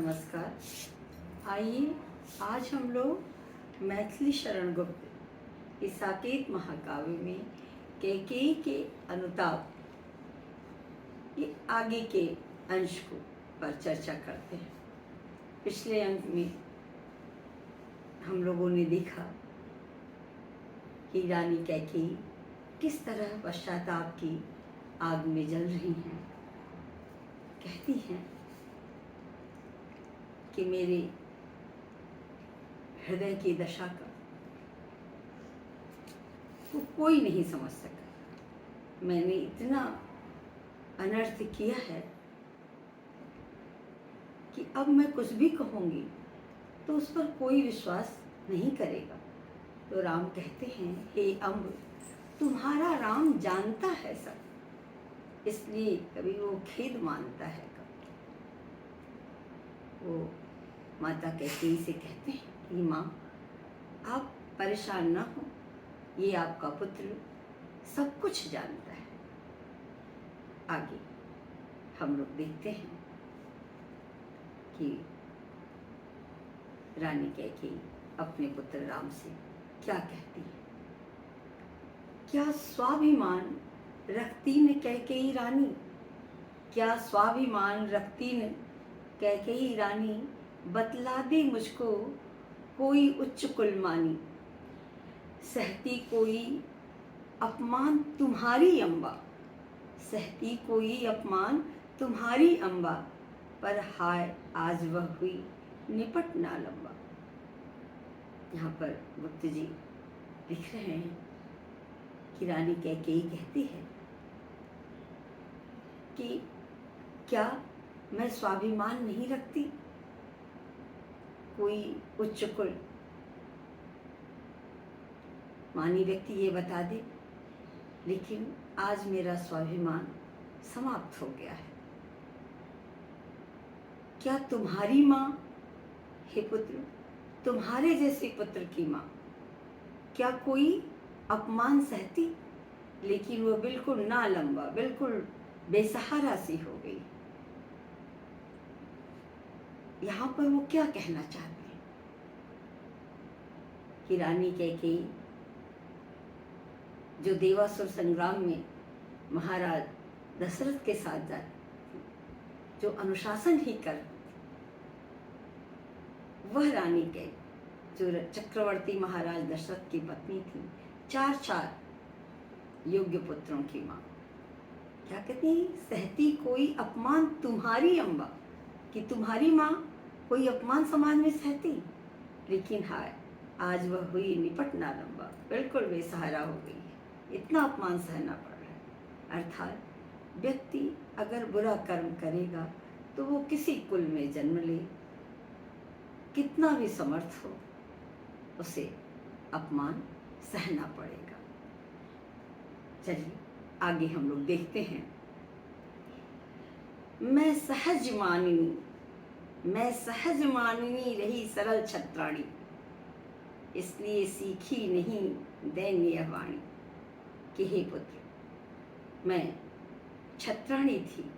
नमस्कार। आइए आज हम लोग मैथिली शरण गुप्त इस साकेत महाकाव्य में कैकेयी के अनुताप ये आगे के अंश को पर चर्चा करते हैं। पिछले अंक में हम लोगों ने देखा कि रानी कैकेयी किस तरह पश्चाताप की आग में जल रही हैं। कहती हैं कि मेरे हृदय की दशा का वो कोई नहीं समझ सका। मैंने इतना अनर्थ किया है कि अब मैं कुछ भी कहूँगी तो उस पर कोई विश्वास नहीं करेगा। तो राम कहते हैं, हे अम्ब, तुम्हारा राम जानता है सब, इसलिए कभी वो खेद मानता है। वो माता कैकेयी से कहते हैं कि माँ, आप परेशान ना हो, ये आपका पुत्र सब कुछ जानता है। आगे हम लोग देखते हैं कि रानी कैकेयी अपने पुत्र राम से क्या कहती है। क्या स्वाभिमान रखती न कैकेयी रानी, क्या स्वाभिमान रखती न कैकेयी रानी, बतला दे मुझको कोई उच्च कुलमानी। सहती कोई अपमान तुम्हारी अम्बा, सहती कोई अपमान तुम्हारी अम्बा, पर हाय आज वह हुई निपट ना लंबा। यहाँ पर गुप्त जी लिख रहे हैं कि रानी कैकेयी कहती है कि क्या मैं स्वाभिमान नहीं रखती, कोई उच्च कुल मानी व्यक्ति ये बता दे, लेकिन आज मेरा स्वाभिमान समाप्त हो गया है। क्या तुम्हारी माँ, हे पुत्र, तुम्हारे जैसे पुत्र की माँ, क्या कोई अपमान सहती, लेकिन वो बिल्कुल ना लंबा, बिल्कुल बेसहारा सी हो गई। यहाँ पर वो क्या कहना चाहते हैं कि रानी कैकेयी जो देवासुर संग्राम में महाराज दशरथ के साथ जाती, जो अनुशासन ही कर, वह रानी कैकेयी जो चक्रवर्ती महाराज दशरथ की पत्नी थी, चार योग्य पुत्रों की माँ, क्या कहती, सहती कोई अपमान तुम्हारी अम्बा, कि तुम्हारी माँ कोई अपमान समाज में सहती, लेकिन हाय आज वह हुई निपट ना लंबा, बिल्कुल बेसहारा हो गई है, इतना अपमान सहना पड़ रहा है। अर्थात व्यक्ति अगर बुरा कर्म करेगा तो वो किसी कुल में जन्म ले, कितना भी समर्थ हो, उसे अपमान सहना पड़ेगा। चलिए आगे हम लोग देखते हैं। मैं सहज मानिनी रही सरल छत्राणी, इसलिए सीखी नहीं दैन्य वाणी। कि हे पुत्र, मैं छत्राणी थी,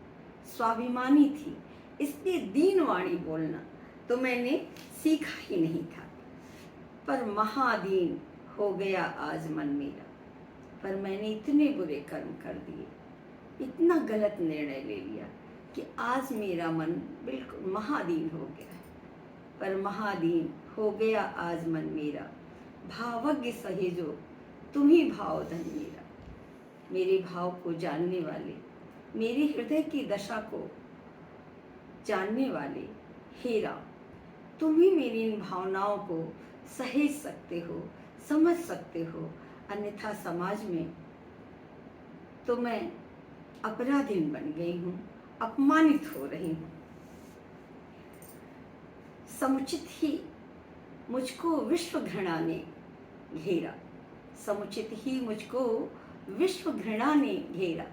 स्वाभिमानी थी, इसलिए दीन वाणी बोलना तो मैंने सीखा ही नहीं था। पर महादीन हो गया आज मन मेरा, पर मैंने इतने बुरे कर्म कर दिए, इतना गलत निर्णय ले लिया कि आज मेरा मन बिल्कुल महादीन हो गया है। पर महादीन हो गया आज मन मेरा, भावज्ञ सहेजो तुम ही भाव धन मेरा। मेरे भाव को जानने वाले, मेरे हृदय की दशा को जानने वाले हे राम, तुम ही मेरी इन भावनाओं को सहेज सकते हो, समझ सकते हो, अन्यथा समाज में तो मैं अपराधीन बन गई हूँ, अपमानित हो रही हूँ। समुचित ही मुझको विश्व घृणा ने घेरा, समुचित ही मुझको विश्व घृणा ने घेरा,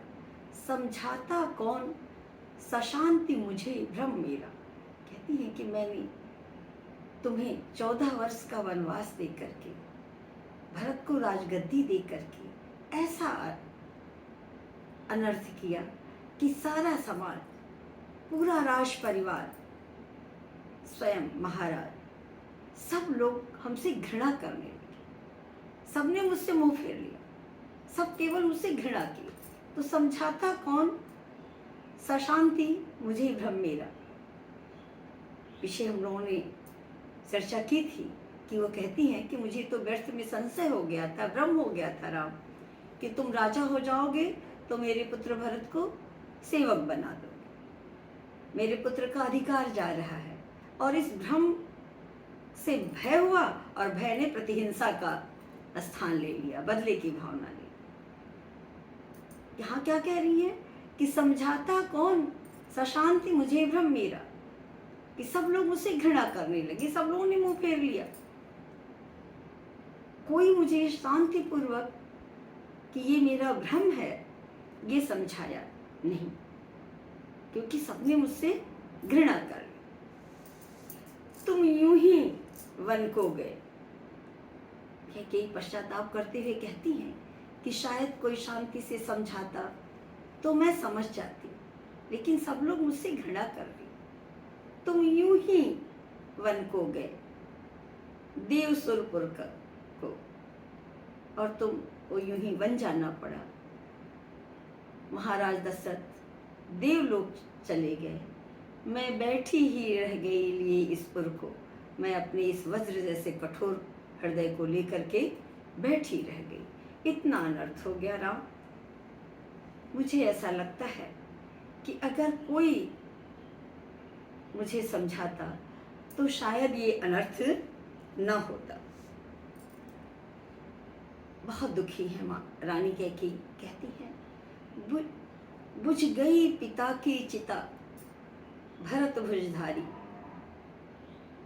समझाता कौन सशांति मुझे भ्रम मेरा। कहती है कि मैंने तुम्हें 14 वर्ष का वनवास दे करके, भरत को राजगद्दी दे करके ऐसा अनर्थ किया कि सारा समाज, पूरा राज परिवार स्वयं महाराज सब लोग हमसे घृणा करने लगे, सबने मुझसे मुंह फेर लिया, सब केवल मुझसे घृणा की। तो समझाता कौन, सशांति मुझे भ्रम मेरा। पीछे हम लोगों ने चर्चा की थी कि वो कहती हैं कि मुझे तो व्यर्थ में संशय हो गया था, भ्रम हो गया था राम, कि तुम राजा हो जाओगे तो मेरे पुत्र भरत को सेवक बना दो, मेरे पुत्र का अधिकार जा रहा है। और इस भ्रम से भय हुआ और भय ने प्रतिहिंसा का स्थान ले लिया, बदले की भावना ली। यहाँ क्या कह रही है कि समझाता कौन, सशांति मुझे भ्रम मेरा, कि सब लोग मुझसे घृणा करने लगे, सब लोगों ने मुंह फेर लिया, कोई मुझे शांतिपूर्वक कि ये मेरा भ्रम है ये समझाया नहीं, क्योंकि सबने मुझसे घृणा कर ली। तुम यूं ही वन को गए। कई पश्चाताप करते हुए कहती हैं कि शायद कोई शांति से समझाता तो मैं समझ जाती, लेकिन सब लोग मुझसे घृणा कर रही। तुम यूं ही वन को गए देवसुरपुर को, और तुमको यूं ही वन जाना पड़ा। महाराज दशरथ देवलोक चले गए, मैं बैठी ही रह गई लिए इस पुर को। मैं अपने इस वज्र जैसे कठोर हृदय को लेकर के बैठी रह गई। इतना अनर्थ हो गया राम। मुझे ऐसा लगता है कि अगर कोई मुझे समझाता तो शायद ये अनर्थ न होता। बहुत दुखी है माँ। रानी कैकेयी कहती है, बुझ गई पिता की चिता भरत भुजधारी,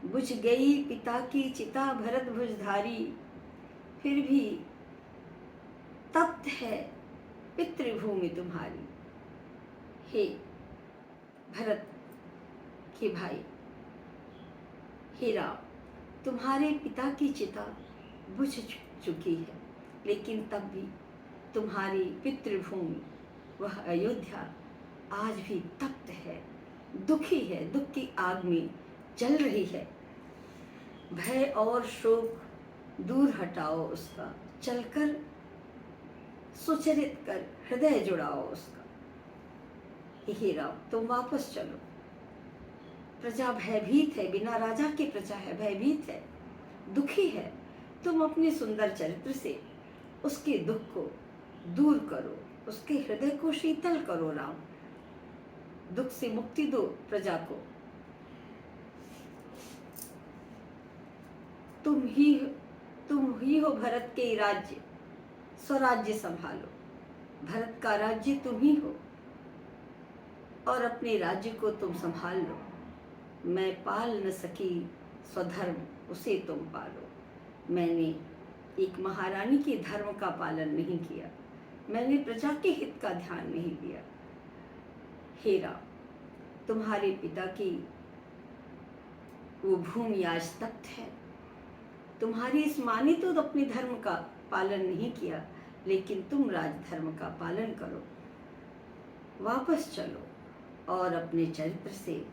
बुझ गई पिता की चिता भरत भुजधारी, फिर भी तप्त है पितृभूमि तुम्हारी। हे भरत के भाई, हे राम, तुम्हारे पिता की चिता बुझ चुकी है, लेकिन तब भी तुम्हारी पितृभूमि वह अयोध्या आज भी तप्त है, दुखी है, दुख की आग में जल रही है। भय और शोक दूर हटाओ उसका, चलकर सुचरित कर हृदय जुड़ाओ उसका। हे राम, तुम वापस चलो। प्रजा भयभीत है, बिना राजा के प्रजा है, भयभीत है, दुखी है। तुम अपने सुंदर चरित्र से उसके दुख को दूर करो, उसके हृदय को शीतल करो राम। दुख से मुक्ति दो प्रजा को। तुम ही हो भरत के राज्य, स्वराज्य संभालो। भरत का राज्य तुम ही हो और अपने राज्य को तुम संभाल लो। मैं पाल न सकी स्वधर्म, उसे तुम पालो। मैंने एक महारानी के धर्म का पालन नहीं किया, मैंने प्रजा के हित का ध्यान नहीं दिया। हे राम, तुम्हारे पिता की वो भूमि आज तप्त है। तुम्हारी इस माँ ने तो अपने धर्म का पालन नहीं किया, लेकिन तुम राजधर्म का पालन करो। वापस चलो और अपने चरित्र से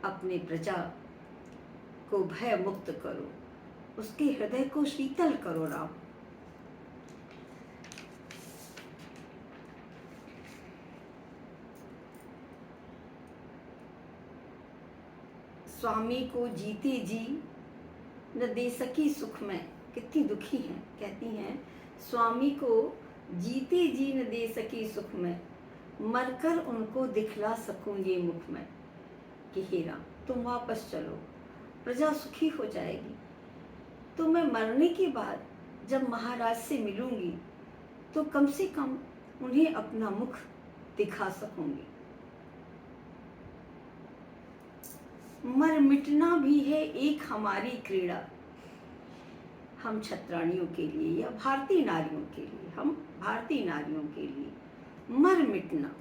अपने प्रजा को भय मुक्त करो, उसके हृदय को शीतल करो राम। स्वामी को जीते जी न दे सकी सुख में। कितनी दुखी हैं, कहती हैं स्वामी को जीते जी न दे सकी सुख में, मरकर उनको दिखला सकूं ये मुख में। कि हे राम, तुम वापस चलो, प्रजा सुखी हो जाएगी। तो मैं मरने के बाद जब महाराज से मिलूंगी तो कम से कम उन्हें अपना मुख दिखा सकूंगी। मर मिटना भी है एक हमारी क्रीड़ा। हम क्षत्राणियों के लिए या भारतीय नारियों के लिए, हम भारतीय नारियों के लिए मर मिटना।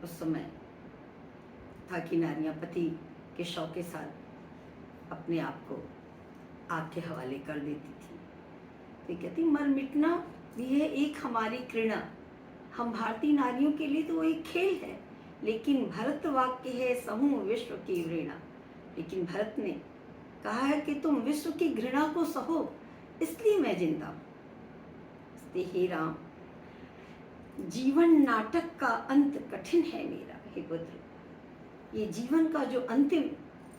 उस समय था कि नारियां पति के शौक के साथ अपने आप को आग के हवाले कर देती थी। तो कहती मर मिटना भी है एक हमारी क्रीड़ा। हम भारतीय नारियों के लिए तो वो एक खेल है लेकिन भरत वाक्य है सहूँ विश्व की घृणा। लेकिन भरत ने कहा है कि तुम विश्व की घृणा को सहो, इसलिए मैं जिंदा हूँ। हे राम, जीवन नाटक का अंत कठिन है मेरा। हे पुत्र, ये जीवन का जो अंतिम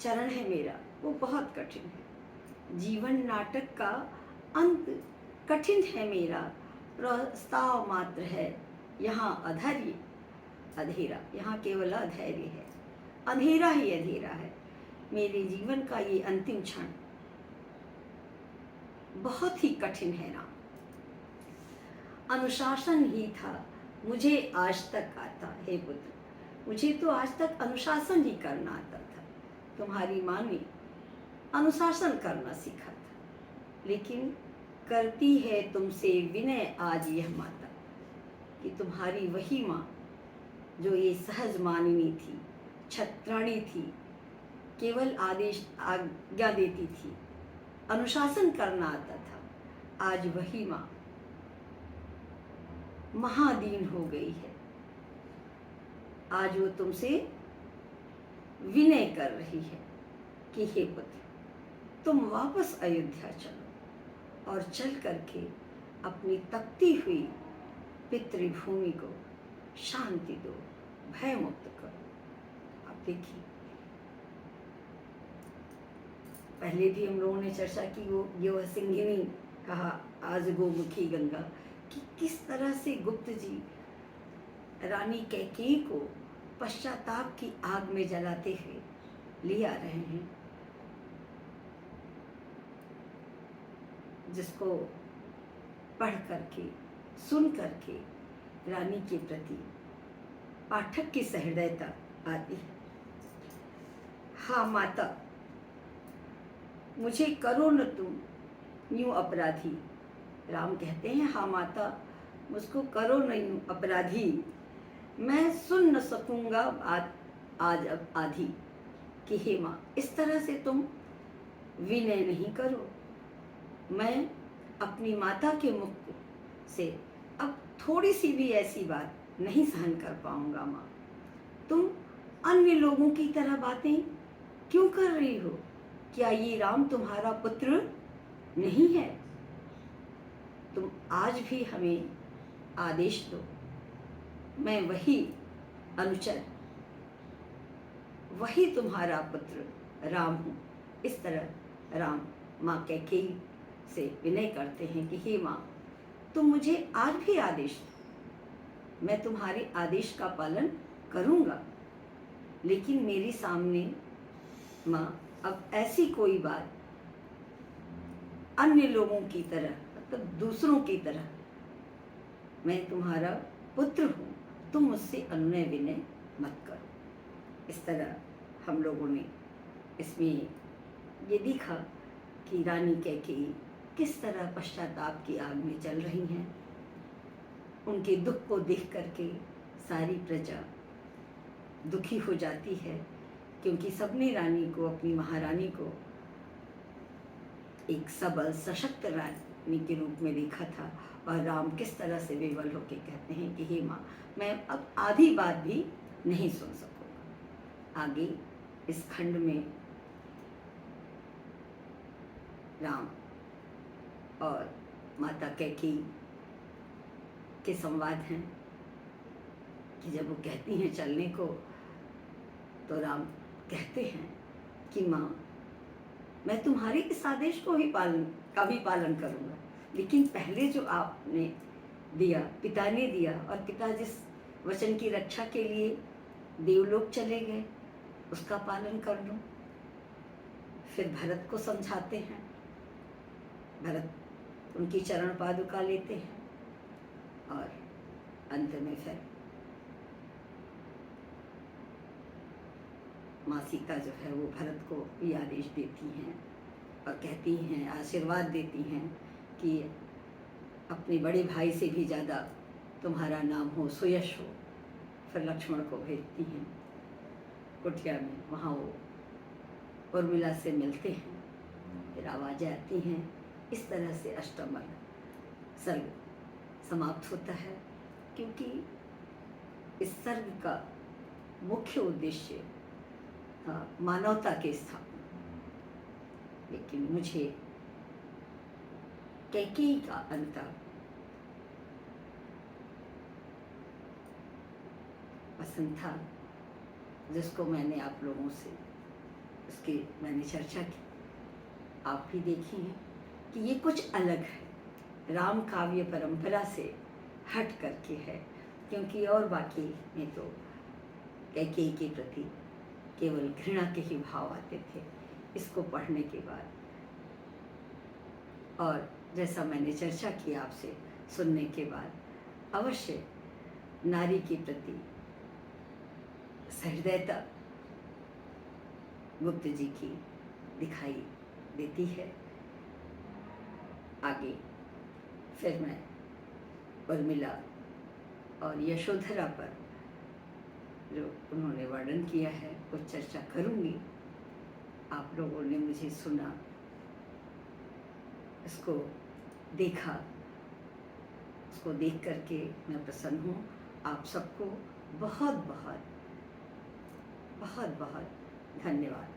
चरण है मेरा वो बहुत कठिन है। जीवन नाटक का अंत कठिन है मेरा, प्रस्ताव मात्र है यहाँ अधैर्य अधेरा। यहाँ केवल अधैर्य है, अंधेरा ही अंधेरा है। मेरे जीवन का ये अंतिम क्षण बहुत ही कठिन है राम। अनुशासन ही था मुझे आज तक आता। हे पुत्र, मुझे तो आज तक अनुशासन ही करना आता था। तुम्हारी माँ ने अनुशासन करना सीखा था, लेकिन करती है तुमसे विनय आज यह माता कि तुम्हारी वही माँ जो ये सहज मानिनी थी, छत्राणी थी, केवल आदेश आज्ञा देती थी, अनुशासन करना आता था, आज वही माँ महादीन हो गई है। आज वो तुमसे विनय कर रही है कि हे पुत्र, तुम वापस अयोध्या चलो और चल करके अपनी तपती हुई पितृभूमि को शांति दो, भय मुक्त करो। आप देखिए, पहले भी हम लोगों ने चर्चा की वो ये सिंगिनी कहा आज गोमुखी गंगा, कि किस तरह से गुप्त जी रानी कैकेयी को पश्चाताप की आग में जलाते हुए ले आ रहे हैं, जिसको पढ़ करके सुन करके रानी के प्रति पाठक की सहृदयता आती है। हाँ माता, मुझे करो न तुम यूं अपराधी। राम कहते हैं, हाँ माता, मुझको करो न यूं अपराधी, मैं सुन न सकूंगा बात आज अब आधी। कि हे माँ, इस तरह से तुम विनय नहीं करो। मैं अपनी माता के मुख से अब थोड़ी सी भी ऐसी बात नहीं सहन कर पाऊंगा। माँ, तुम अन्य लोगों की तरह बातें क्यों कर रही हो? क्या ये राम तुम्हारा पुत्र नहीं है? तुम आज भी हमें आदेश दो, मैं वही अनुचर, वही तुम्हारा पुत्र राम हूँ। इस तरह राम माँ कैकेयी से विनय करते हैं कि हे माँ, तुम मुझे आज भी आदेश दो, मैं तुम्हारे आदेश का पालन करूँगा, लेकिन मेरे सामने माँ अब ऐसी कोई बात अन्य लोगों की तरह, मतलब दूसरों की तरह, मैं तुम्हारा पुत्र हूँ, तुम मुझसे अनुनय विनय मत करो। इस तरह हम लोगों ने इसमें ये देखा कि रानी कैकेयी किस तरह पश्चाताप की आग में जल रही हैं। उनके दुख को देख करके सारी प्रजा दुखी हो जाती है, क्योंकि सबने रानी को, अपनी महारानी को एक सबल सशक्त रानी के रूप में देखा था। और राम किस तरह से विवल होकर कहते हैं कि हे माँ, मैं अब आधी बात भी नहीं सुन सकूंगा। आगे इस खंड में राम और माता कैकेयी के संवाद हैं कि जब वो कहती हैं चलने को, तो राम कहते हैं कि माँ, मैं तुम्हारे इस आदेश को ही पालन करूँगा, लेकिन पहले जो आपने दिया, पिता ने दिया, और पिता जिस वचन की रक्षा के लिए देवलोक चले गए, उसका पालन कर लूँ। फिर भरत को समझाते हैं, भरत उनकी चरण पादुका लेते हैं, और अंत में फिर माँ सीता जो है वो भरत को ये आदेश देती हैं और कहती हैं, आशीर्वाद देती हैं कि अपने बड़े भाई से भी ज़्यादा तुम्हारा नाम हो, सुयश हो। फिर लक्ष्मण को भेजती हैं कुटिया में, वहाँ वो उर्मिला से मिलते हैं, फिर आवाज़ें आती हैं। इस तरह से अष्टम सर्ग समाप्त होता है, क्योंकि इस सर्ग का मुख्य उद्देश्य मानवता के स्थापना, लेकिन मुझे कैकेयी का अंत पसंद था, जिसको मैंने आप लोगों से उसकी मैंने चर्चा की, आप भी देखे हैं कि ये कुछ अलग है, राम काव्य परंपरा से हट करके है, क्योंकि और बाकी में तो कैकेयी के प्रति केवल घृणा के ही भाव आते थे इसको पढ़ने के बाद। और जैसा मैंने चर्चा की आपसे सुनने के बाद, अवश्य नारी के प्रति सहृदयता गुप्त जी की दिखाई देती है। आगे फिर मैं उर्मिला और यशोधरा पर जो उन्होंने वर्णन किया है कुछ चर्चा करूँगी। आप लोगों ने मुझे सुना, इसको देखा, उसको देख करके मैं प्रसन्न हूँ। आप सबको बहुत बहुत बहुत बहुत धन्यवाद।